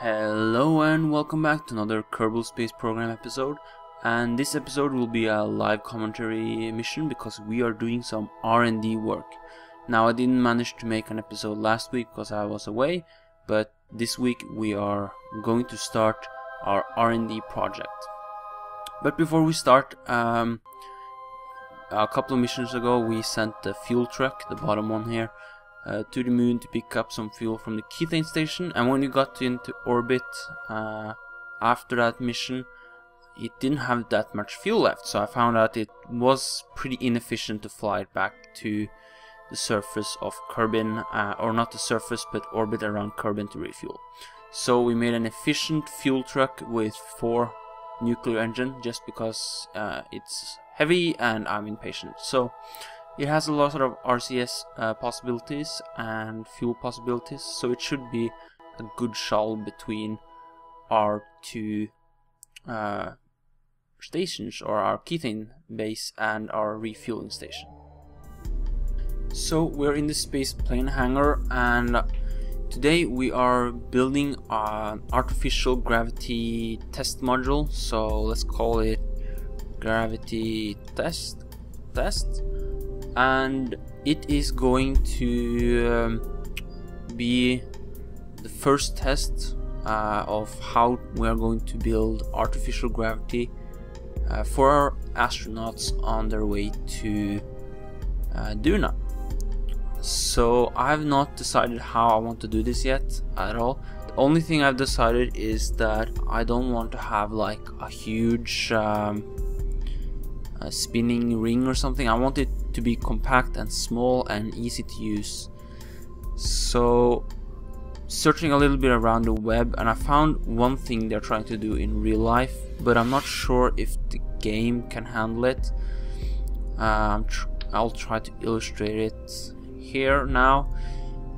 Hello and welcome back to another Kerbal Space Program episode, and this episode will be a live commentary mission because we are doing some R&D work. Now, I didn't manage to make an episode last week because I was away, but this week we are going to start our R&D project. But before we start, a couple of missions ago we sent the fuel truck, the bottom one here, to the moon to pick up some fuel from the Kerbal station, and when we got into orbit after that mission, it didn't have that much fuel left, so I found out it was pretty inefficient to fly it back to the surface of Kerbal, or not the surface but orbit around Kerbal to refuel. So we made an efficient fuel truck with 4 nuclear engine just because it's heavy and I'm impatient. So it has a lot of RCS possibilities and fuel possibilities, so it should be a good shuttle between our two stations, or our Kerbal base and our refueling station. So we're in the space plane hangar, and today we are building an artificial gravity test module. So let's call it gravity test. And it is going to be the first test of how we are going to build artificial gravity for our astronauts on their way to Duna. So I have not decided how I want to do this yet at all. The only thing I've decided is that I don't want to have like a huge spinning ring or something. I want it to be compact and small and easy to use. So searching a little bit around the web, and I found one thing they're trying to do in real life, but I'm not sure if the game can handle it. I'll try to illustrate it here now.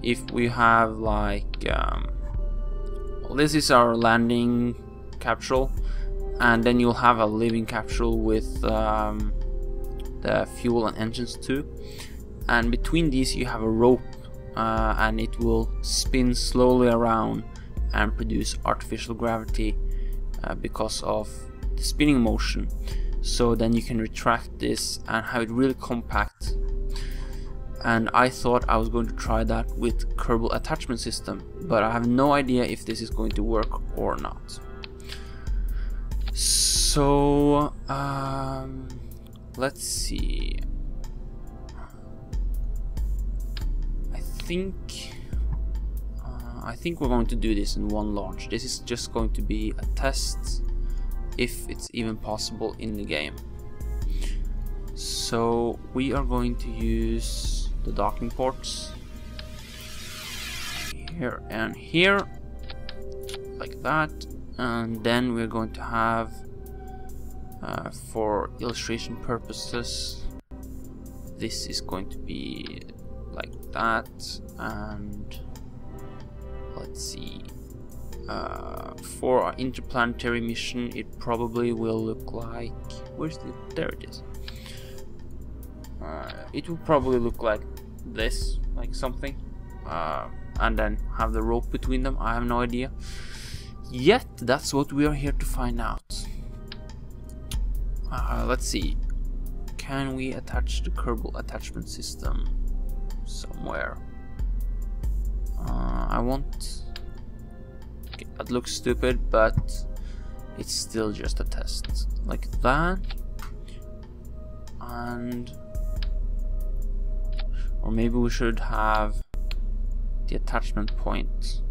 If we have like this is our landing capsule, and then you'll have a living capsule with the fuel and engines too, and between these you have a rope, and it will spin slowly around and produce artificial gravity because of the spinning motion. So then you can retract this and have it really compact, and I thought I was going to try that with Kerbal Attachment System, but I have no idea if this is going to work or not. So let's see. I think we're going to do this in one launch. This is just going to be a test, if it's even possible in the game. So we are going to use the docking ports here and here, like that, and then we're going to have for illustration purposes, this is going to be like that, and let's see, for our interplanetary mission it probably will look like, there it is. It will probably look like this, like something, and then have the rope between them. I have no idea yet. That's what we are here to find out. Let's see, can we attach the Kerbal Attachment System somewhere? I want, okay, that looks stupid, but it's still just a test, like that, and or maybe we should have the attachment point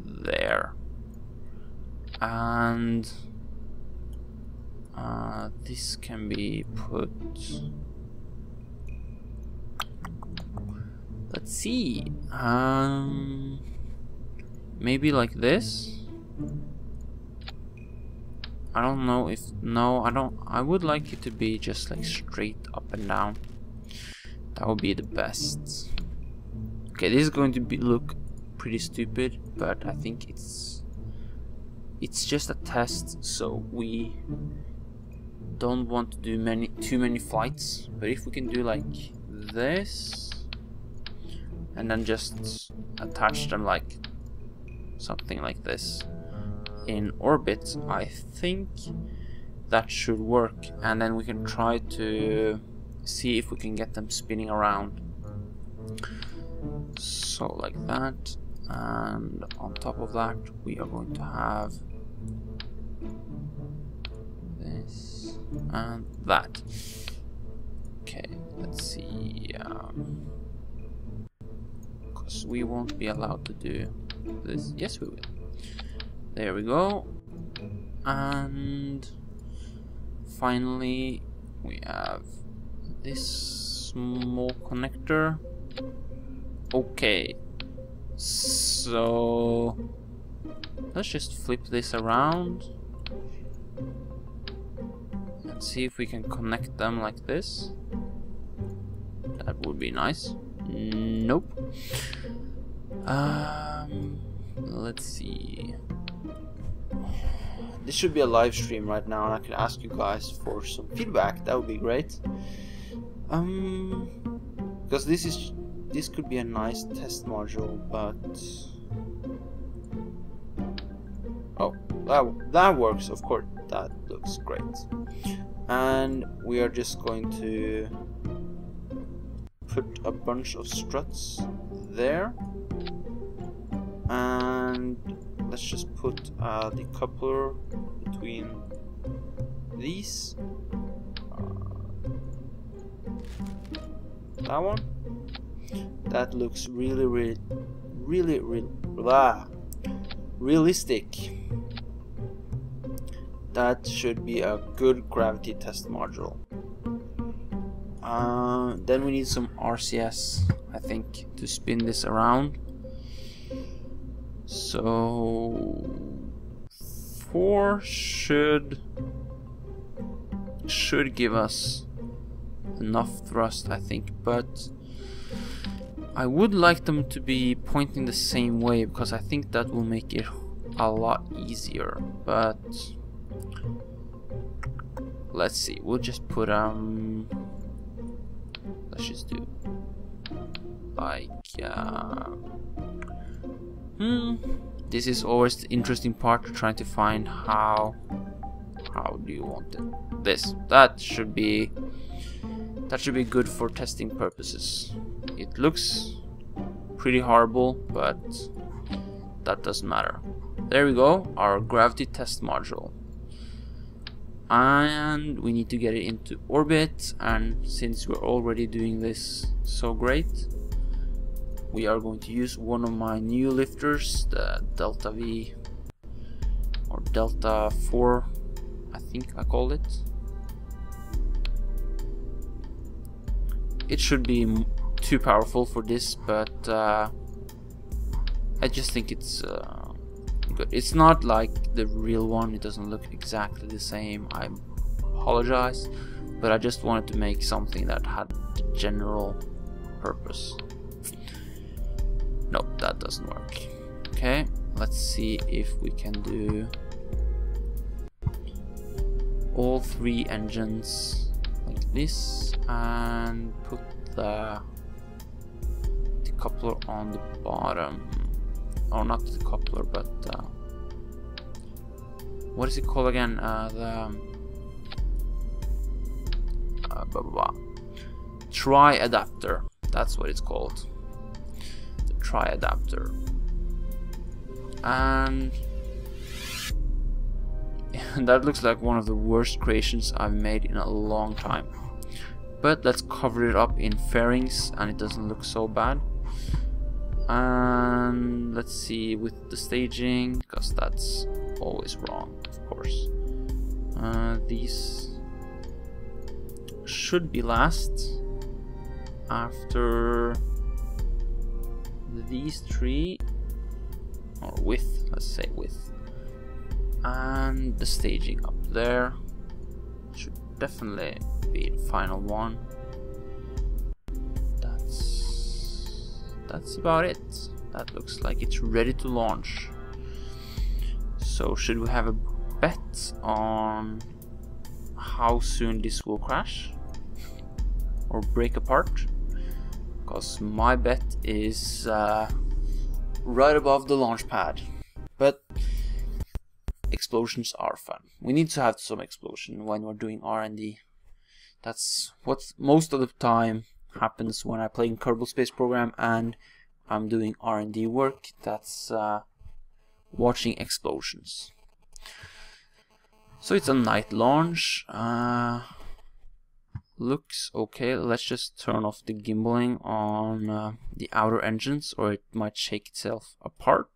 there, and this can be put, let's see, maybe like this. I don't know if, no, I would like it to be just like straight up and down. That would be the best. Okay, this is going to look pretty stupid, but I think it's just a test, so we don't want to do too many flights. But if we can do like this and then just attach them like something like this in orbit, I think that should work, and then we can try to see if we can get them spinning around. So like that, and on top of that we are going to have this and that. Okay, let's see, because we won't be allowed to do this. Yes, we will. There we go. And finally we have this small connector. Okay, so let's just flip this around and see if we can connect them like this. That would be nice. Nope. Let's see. This should be a live stream right now, and I can ask you guys for some feedback. That would be great. Because this could be a nice test module, but oh, that works. Of course, that looks great. And we are just going to put a bunch of struts there, and let's just put the coupler between these. That one. That looks really realistic. That should be a good gravity test module. Then we need some RCS, I think, to spin this around. So 4 should give us enough thrust, I think, but I would like them to be pointing the same way, because I think that will make it a lot easier. But let's see, we'll just put let's just do like this is always the interesting part, trying to find how do you want it. That should be good for testing purposes. It looks pretty horrible, but that doesn't matter. There we go, our gravity test module. And we need to get it into orbit, and since we're already doing this so great, we are going to use one of my new lifters, the Delta V or Delta 4, I think I called it. It should be too powerful for this, but I just think it's good. It's not like the real one, it doesn't look exactly the same, I apologize, but I just wanted to make something that had the general purpose. Nope, that doesn't work. Okay, let's see if we can do all 3 engines like this and put the coupler on the bottom, or not the coupler, but what is it called again? Tri-adapter, that's what it's called, the tri-adapter. And that looks like one of the worst creations I've made in a long time, but let's cover it up in fairings and it doesn't look so bad. And let's see with the staging, because that's always wrong, of course. These should be last after these 3, or width, let's say width, and the staging up there should definitely be the final one. That's about it. That looks like it's ready to launch. So should we have a bet on how soon this will crash or break apart? Because my bet is right above the launch pad. explosions are fun. We need to have some explosion when we're doing R&D. That's what most of the time happens when I play in Kerbal Space Program and I'm doing R&D work. That's watching explosions. So it's a night launch. Looks okay. Let's just turn off the gimbaling on the outer engines, or it might shake itself apart.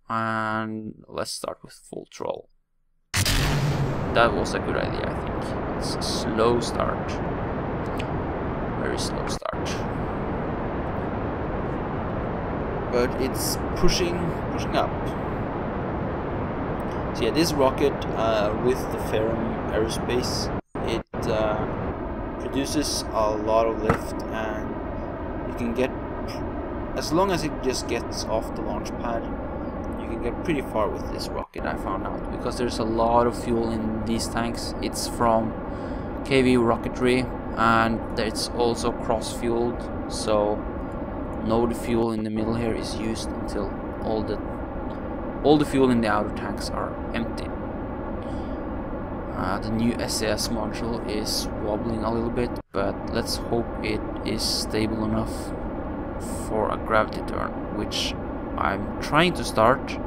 And let's start with full throttle. That was a good idea, I think. It's a slow start. Very slow start. But it's pushing up. So yeah, this rocket with the Ferrum Aerospace, it produces a lot of lift, and you can get, as long as it just gets off the launch pad, you can get pretty far with this rocket, I found out, because there's a lot of fuel in these tanks. It's from KV rocketry, and it's also cross-fueled, so no fuel in the middle here is used until all the fuel in the outer tanks are empty. The new SAS module is wobbling a little bit, but let's hope it is stable enough for a gravity turn, which I'm trying to start,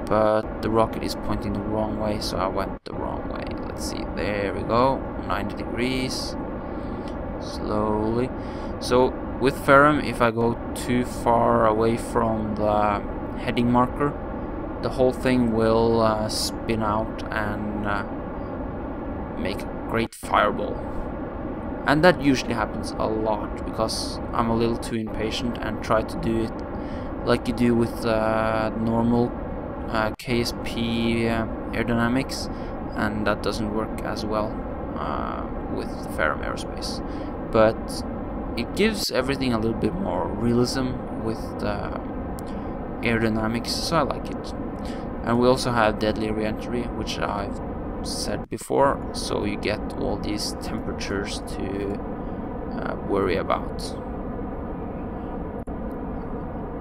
but the rocket is pointing the wrong way, so I went the wrong way. Let's see, there we go, 90 degrees, slowly. So with Ferrum, if I go too far away from the heading marker, the whole thing will spin out and make a great fireball. And that usually happens a lot because I'm a little too impatient and try to do it like you do with normal KSP aerodynamics, and that doesn't work as well with the Ferrum Aerospace. But it gives everything a little bit more realism with the aerodynamics, so I like it. And we also have deadly re-entry, which I've said before, so you get all these temperatures to worry about.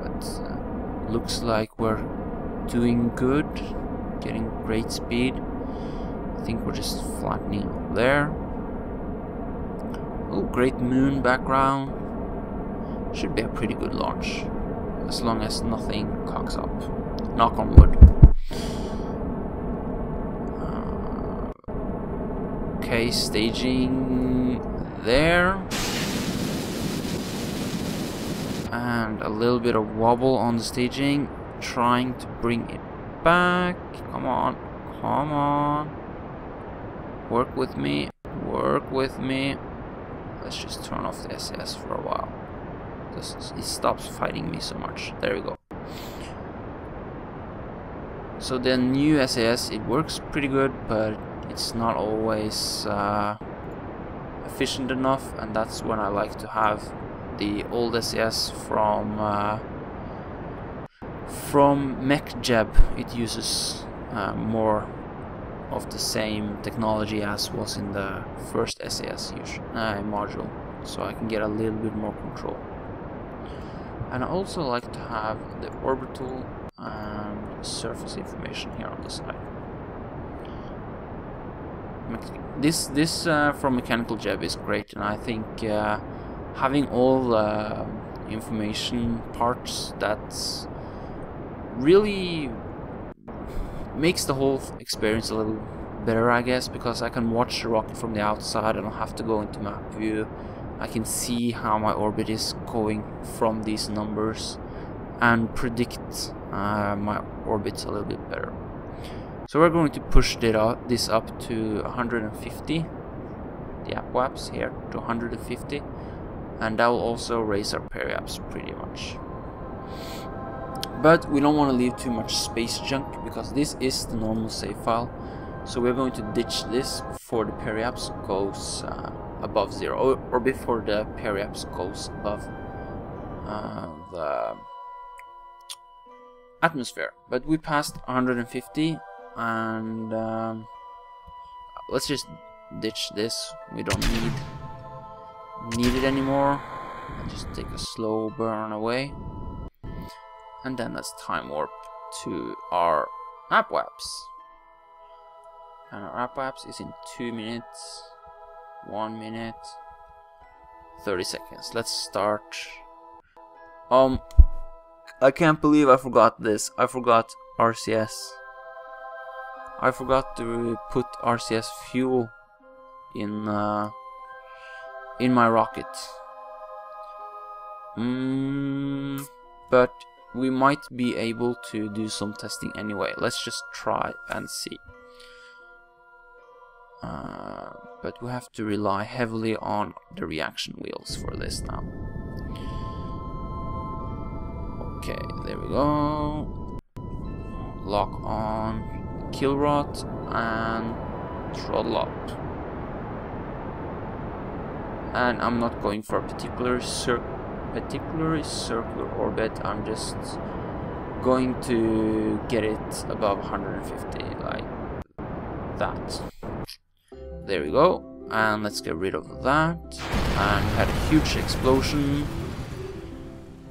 But looks like we're doing good, getting great speed. I think we're just flattening out there. Oh, great moon background. Should be a pretty good launch, as long as nothing cocks up. Knock on wood. Okay, staging there. And a little bit of wobble on the staging. Trying to bring it back. Come on. Come on. Work with me. Work with me. Let's just turn off the SAS for a while. It stops fighting me so much. There we go. So the new SAS, it works pretty good, but it's not always efficient enough, and that's when I like to have the old SAS from MechJeb. It uses more of the same technology as was in the first SAS module, so I can get a little bit more control. And I also like to have the orbital and surface information here on the side. This from Mechanical Jeb is great, and I think having all the information parts, that's really makes the whole experience a little better, I guess, because I can watch the rocket from the outside. I don't have to go into map view. I can see how my orbit is going from these numbers and predict my orbits a little bit better. So we're going to push this up to 150, the apoaps here to 150, and that will also raise our periaps pretty much. But we don't want to leave too much space junk, because this is the normal save file. So we're going to ditch this before the periaps goes above 0, or before the periaps goes above the atmosphere. But we passed 150, and let's just ditch this. We don't need it anymore. I'll just take a slow burn away, and then let's time warp to our Apoapse. And our Apoapse is in 2 minutes, 1 minute, 30 seconds. Let's start. I can't believe I forgot this. I forgot RCS. I forgot to put RCS fuel in my rocket. But we might be able to do some testing anyway. Let's just try and see. But we have to rely heavily on the reaction wheels for this now. Okay, there we go. Lock on kill rod and throttle up. And I'm not going for a particularly circular orbit. I'm just going to get it above 150, like that. There we go. And let's get rid of that. And we had a huge explosion.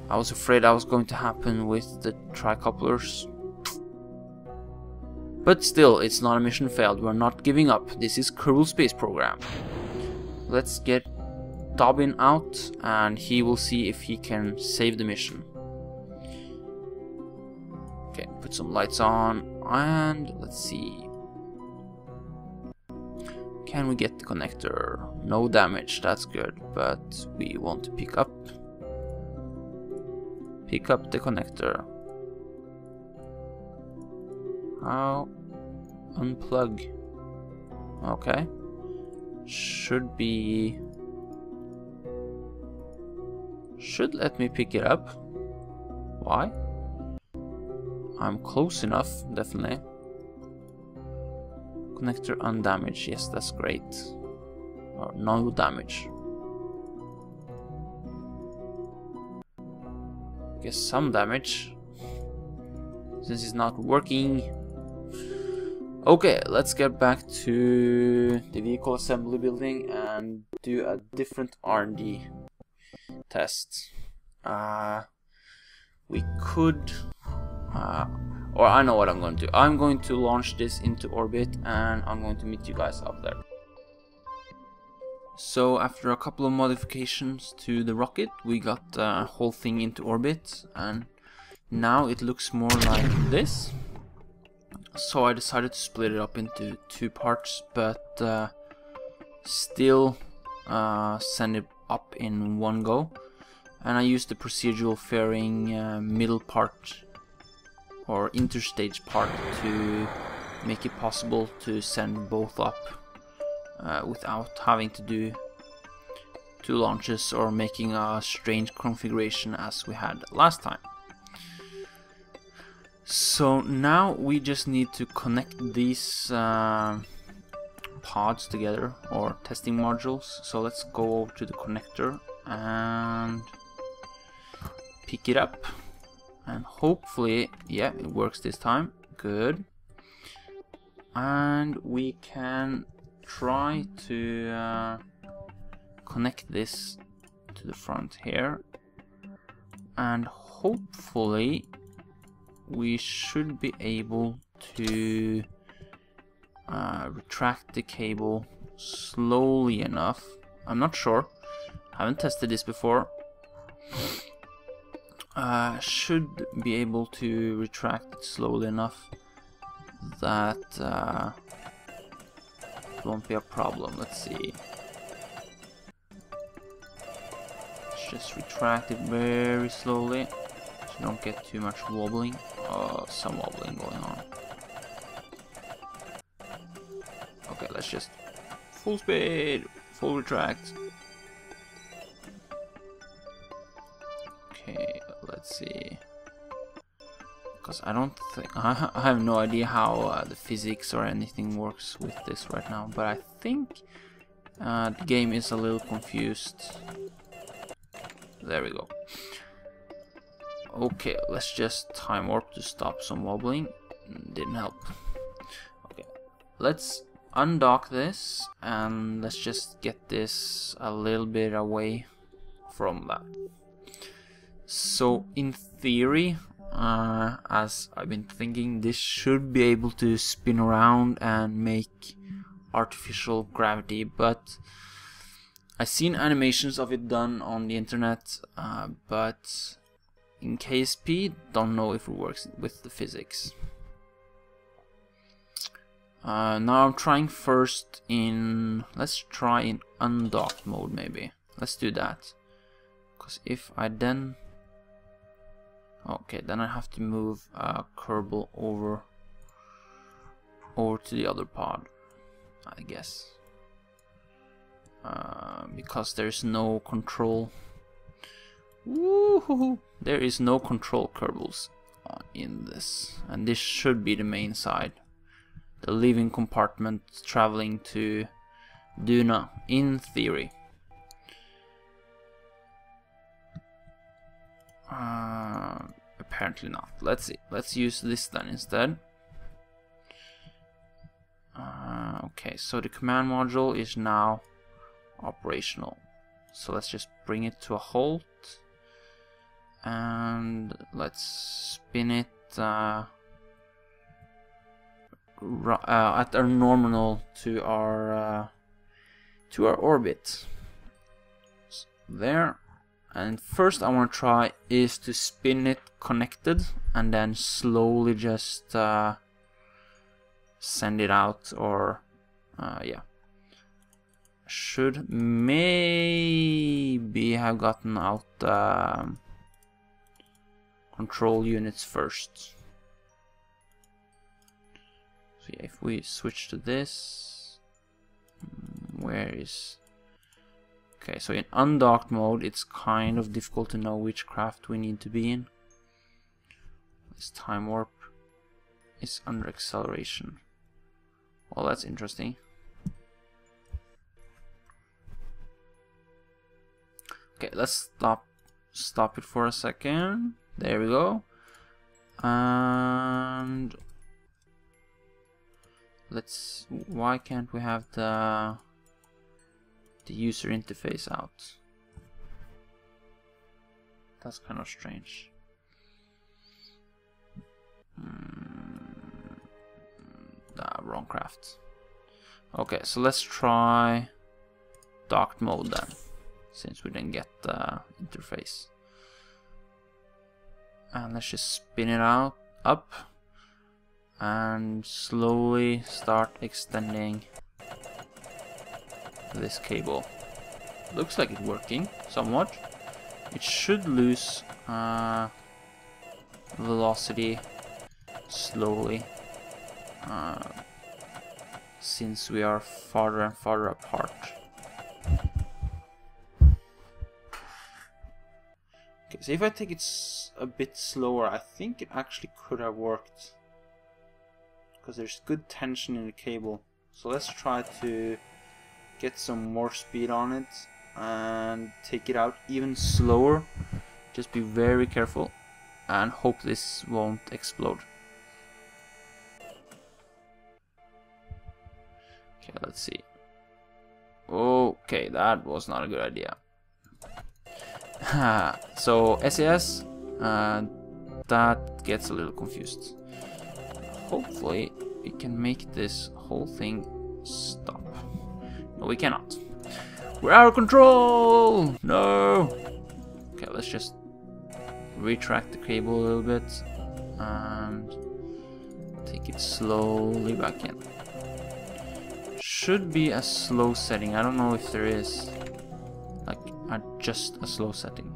I was afraid that was going to happen with the tricouplers. But still, it's not a mission failed. We're not giving up. This is Kerbal Space Program. Let's get Dobbin out, and he will see if he can save the mission. Okay, put some lights on, and let's see. Can we get the connector? No damage, that's good, but we want to pick up the connector. How? Unplug. Okay. Should let me pick it up. Why? I'm close enough, definitely. Connector undamaged. Yes, that's great. Or no damage. Guess some damage, since it's not working. Okay, let's get back to the vehicle assembly building and do a different RnD test. We could, or I know what I'm going to do. I'm going to launch this into orbit, and I'm going to meet you guys up there. So after a couple of modifications to the rocket, we got the whole thing into orbit, and now it looks more like this. So I decided to split it up into 2 parts, but still send it up in one go. And I used the procedural fairing middle part or interstage part to make it possible to send both up without having to do 2 launches or making a strange configuration as we had last time. So now we just need to connect these pods together, or testing modules. So let's go over to the connector and pick it up, and hopefully, yeah, it works this time. Good. And we can try to connect this to the front here, and hopefully we should be able to retract the cable slowly enough. I'm not sure, haven't tested this before. Should be able to retract it slowly enough that it won't be a problem. Let's see. Let's just retract it very slowly so you don't get too much wobbling. Some wobbling going on. Okay, let's just full speed, full retract. Okay, let's see. Because I don't think I have no idea how the physics or anything works with this right now, but I think the game is a little confused. There we go. Okay, let's just time warp to stop some wobbling. Didn't help. Okay, let's undock this and let's just get this a little bit away from that. So in theory, as I've been thinking. This should be able to spin around and make artificial gravity, but I've seen animations of it done on the internet, but in KSP, don't know if it works with the physics. Now I'm trying first in, let's try in undocked mode maybe. Let's do that. Because if I then, okay, then I have to move Kerbal over to the other pod, I guess. Because there's no control. Woohoo! There is no control Kerbals in this, and this should be the main side. The living compartment traveling to Duna, in theory. Apparently not. Let's see. Let's use this then instead. Okay, so the command module is now operational. So let's just bring it to a halt. And let's spin it at our nominal to our orbit. So there. And first I want to try is to spin it connected and then slowly just send it out, or yeah. Should maybe have gotten out control units first. So yeah, if we switch to this, where is, okay, so in undocked mode it's kind of difficult to know which craft we need to be in. This time warp is under acceleration. Well, that's interesting. Okay, let's stop it for a second. There we go. And let's, why can't we have the user interface out? That's kind of strange. Wrong craft. Okay, so let's try docked mode then, since we didn't get the interface. And let's just spin it out up and slowly start extending this cable. Looks like it's working somewhat. It should lose velocity slowly since we are farther and farther apart. Okay, so if I take it a bit slower, I think it actually could have worked, because there's good tension in the cable. So let's try to get some more speed on it and take it out even slower. Just be very careful and hope this won't explode. Okay, let's see. Okay, that was not a good idea. So SAS, that gets a little confused. Hopefully we can make this whole thing stop. No, we cannot. We're out of control! No! Okay, let's just retract the cable a little bit and take it slowly back in. Should be a slow setting. I don't know if there is like just a slow setting.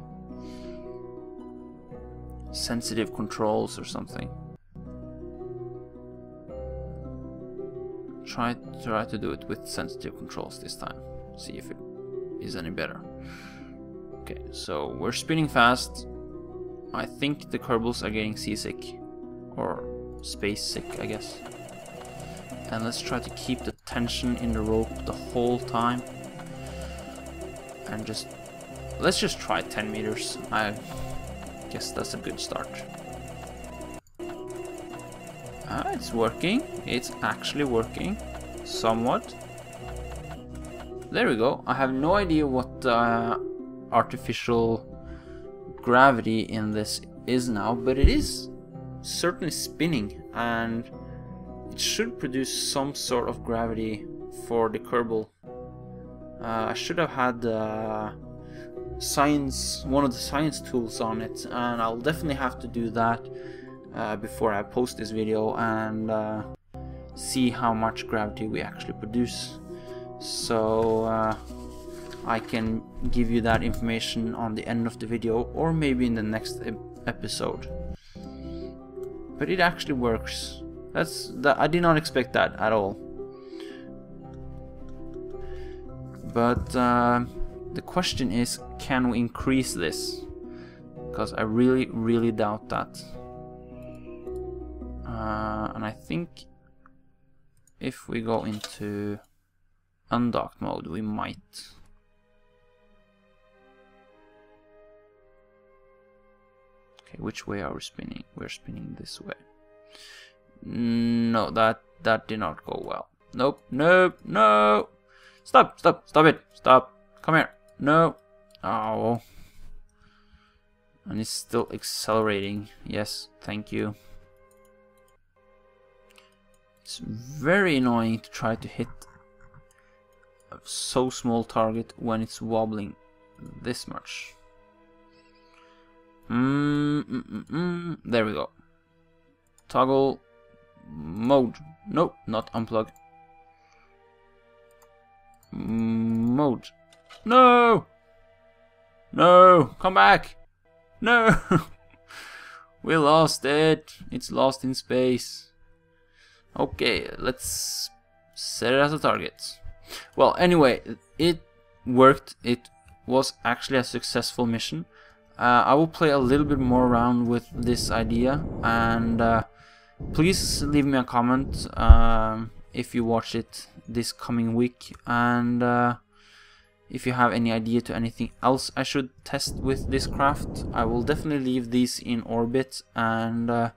Sensitive controls or something. Try to do it with sensitive controls this time. See if it is any better. Okay, so we're spinning fast. I think the Kerbals are getting seasick, or space sick, I guess. And let's try to keep the tension in the rope the whole time. And let's just try 10 meters. I guess that's a good start. It's working. It's actually working somewhat. There we go. I have no idea what artificial gravity in this is now, but it is certainly spinning, and it should produce some sort of gravity for the Kerbal. I should have had one of the science tools on it, and I'll definitely have to do that before I post this video and see how much gravity we actually produce, so I can give you that information on the end of the video, or maybe in the next episode. But it actually works. I did not expect that at all. But the question is, can we increase this? Because I really doubt that. And I think if we go into undocked mode, we might. Okay, which way are we spinning? We're spinning this way. No, that did not go well. Nope, nope, no! Stop it! Stop! Come here! No! Oh. And it's still accelerating. Yes, thank you. It's very annoying to try to hit a so small target when it's wobbling this much. There we go. Toggle mode. Nope, not unplug. Mode. No! No! Come back! No! We lost it. It's lost in space. Okay, let's set it as a target. Well, anyway, it worked. It was actually a successful mission. I will play a little bit more around with this idea, and please leave me a comment if you watch it this coming week, and if you have any idea to anything else I should test with this craft. I will definitely leave these in orbit and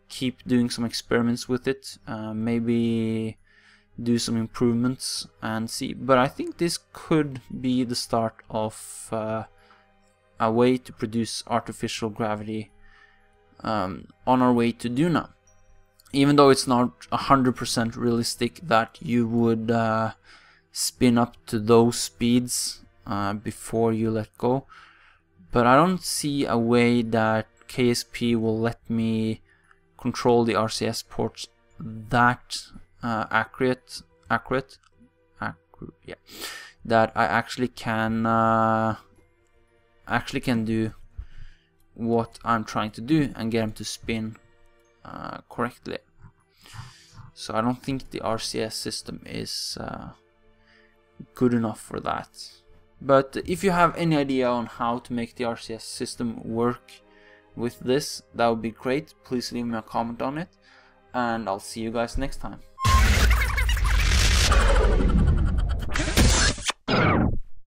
keep doing some experiments with it, maybe do some improvements and see. But I think this could be the start of a way to produce artificial gravity on our way to Duna. Even though it's not 100% realistic that you would spin up to those speeds before you let go, but I don't see a way that KSP will let me control the RCS ports that accurate, yeah, that I actually can do what I'm trying to do and get them to spin correctly. So I don't think the RCS system is good enough for that. But if you have any idea on how to make the RCS system work with this, that would be great. Please leave me a comment on it, and I'll see you guys next time.